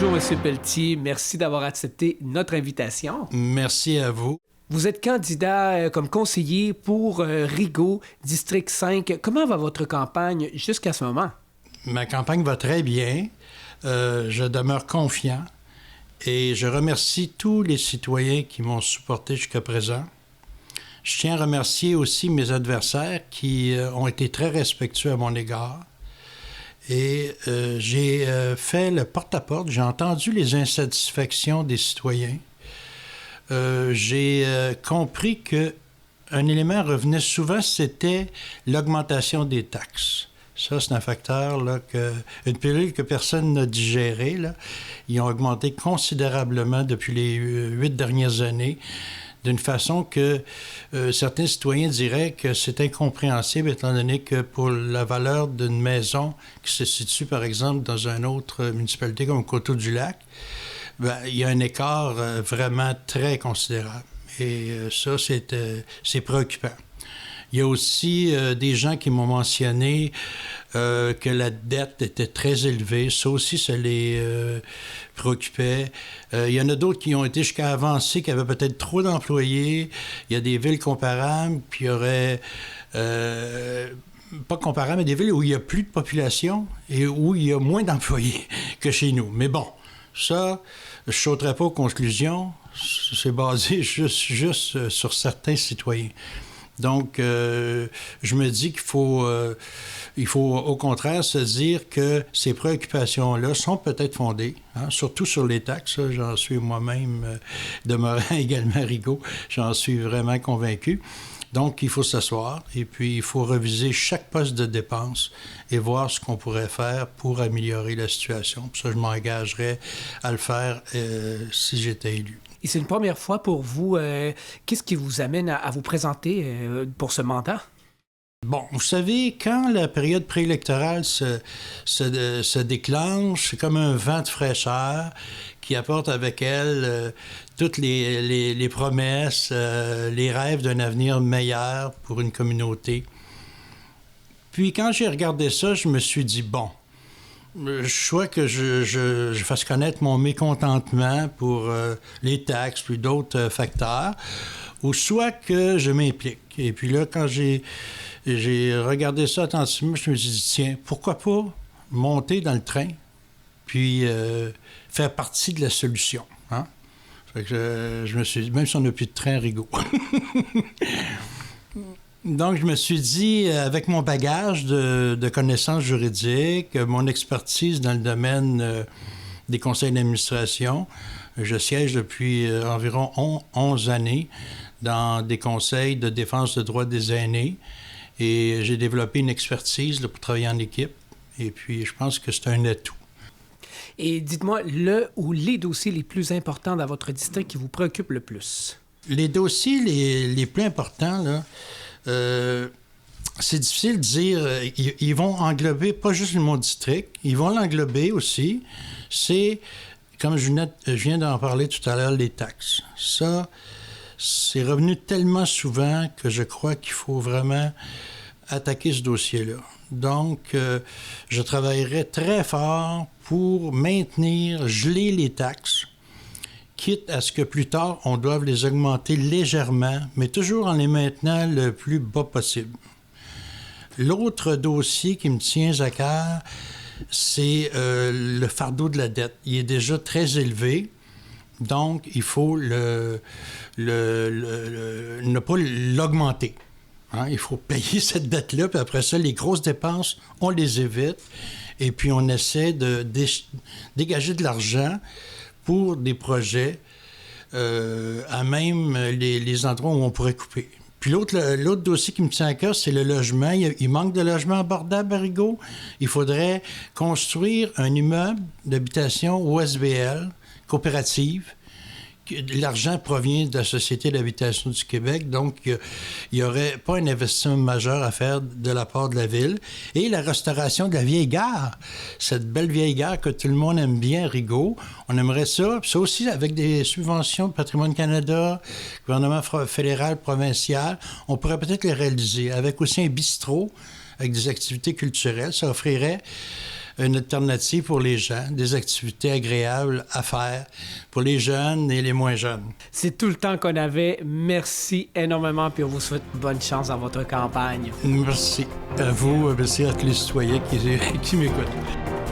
Bonjour, M. Pelletier. Merci d'avoir accepté notre invitation. Merci à vous. Vous êtes candidat comme conseiller pour Rigaud, District 5. Comment va votre campagne jusqu'à ce moment? Ma campagne va très bien. Je demeure confiant et je remercie tous les citoyens qui m'ont supporté jusqu'à présent. Je tiens à remercier aussi mes adversaires qui ont été très respectueux à mon égard. Et j'ai fait le porte-à-porte, j'ai entendu les insatisfactions des citoyens. J'ai compris qu'un élément revenait souvent, c'était l'augmentation des taxes. Ça, c'est un facteur, là, une pilule que personne n'a digérée, là. Ils ont augmenté considérablement depuis les 8 dernières années, d'une façon que certains citoyens diraient que c'est incompréhensible, étant donné que pour la valeur d'une maison qui se situe, par exemple, dans une autre municipalité comme Coteau-du-Lac, ben, il y a un écart vraiment très considérable. Et ça, c'est préoccupant. Il y a aussi des gens qui m'ont mentionné que la dette était très élevée. Ça aussi, ça les préoccupait. Il y en a d'autres qui ont été jusqu'à avancer, qui avaient peut-être trop d'employés. Il y a des villes comparables, puis il y aurait... pas comparables, mais des villes où il y a plus de population et où il y a moins d'employés que chez nous. Mais bon, ça, je ne sauterai pas aux conclusions. C'est basé juste sur certains citoyens. Donc, je me dis qu'il faut au contraire se dire que ces préoccupations-là sont peut-être fondées, hein, surtout sur les taxes. Ça, j'en suis moi-même, demeurant également à Rigaud, j'en suis vraiment convaincu. Donc, il faut s'asseoir et puis il faut reviser chaque poste de dépense et voir ce qu'on pourrait faire pour améliorer la situation. Puis ça, je m'engagerais à le faire si j'étais élu. Et c'est une première fois pour vous. Qu'est-ce qui vous amène à vous présenter pour ce mandat? Bon, vous savez, quand la période préélectorale se déclenche, c'est comme un vent de fraîcheur qui apporte avec elle toutes les promesses, les rêves d'un avenir meilleur pour une communauté. Puis quand j'ai regardé ça, je me suis dit, bon, soit que je fasse connaître mon mécontentement pour les taxes puis d'autres facteurs, ou soit que je m'implique. Et puis là, quand j'ai regardé ça attentivement, je me suis dit, tiens, pourquoi pas monter dans le train puis faire partie de la solution, hein? Fait que je me suis dit, même si on n'a plus de train à Rigaud. Donc, je me suis dit, avec mon bagage de connaissances juridiques, mon expertise dans le domaine des conseils d'administration, je siège depuis environ 11 années dans des conseils de défense de droits des aînés et j'ai développé une expertise là, pour travailler en équipe et puis je pense que c'est un atout. Et dites-moi, le ou les dossiers les plus importants dans votre district qui vous préoccupent le plus? Les dossiers les plus importants, là, c'est difficile de dire, ils vont englober pas juste mon district, ils vont l'englober aussi. C'est, comme je viens d'en parler tout à l'heure, les taxes. Ça, c'est revenu tellement souvent que je crois qu'il faut vraiment attaquer ce dossier-là. Donc, je travaillerai très fort pour maintenir, geler les taxes, quitte à ce que plus tard, on doive les augmenter légèrement, mais toujours en les maintenant le plus bas possible. L'autre dossier qui me tient à cœur, c'est le fardeau de la dette. Il est déjà très élevé, donc il faut ne pas l'augmenter. Hein? Il faut payer cette dette-là, puis après ça, les grosses dépenses, on les évite, et puis on essaie de dégager de l'argent pour des projets à même les endroits où on pourrait couper. Puis l'autre dossier qui me tient à cœur, c'est le logement. Il manque de logements abordables à Rigaud. Il faudrait construire un immeuble d'habitation OSBL, coopérative. L'argent provient de la Société d'habitation du Québec, donc il n'y aurait pas un investissement majeur à faire de la part de la ville. Et la restauration de la vieille gare, cette belle vieille gare que tout le monde aime bien à Rigaud, on aimerait ça. Puis ça aussi, avec des subventions de Patrimoine Canada, gouvernement fédéral, provincial, on pourrait peut-être les réaliser. Avec aussi un bistrot, avec des activités culturelles, ça offrirait une alternative pour les gens, des activités agréables à faire pour les jeunes et les moins jeunes. C'est tout le temps qu'on avait. Merci énormément, puis on vous souhaite bonne chance dans votre campagne. Merci à vous, merci à tous les citoyens qui m'écoutent.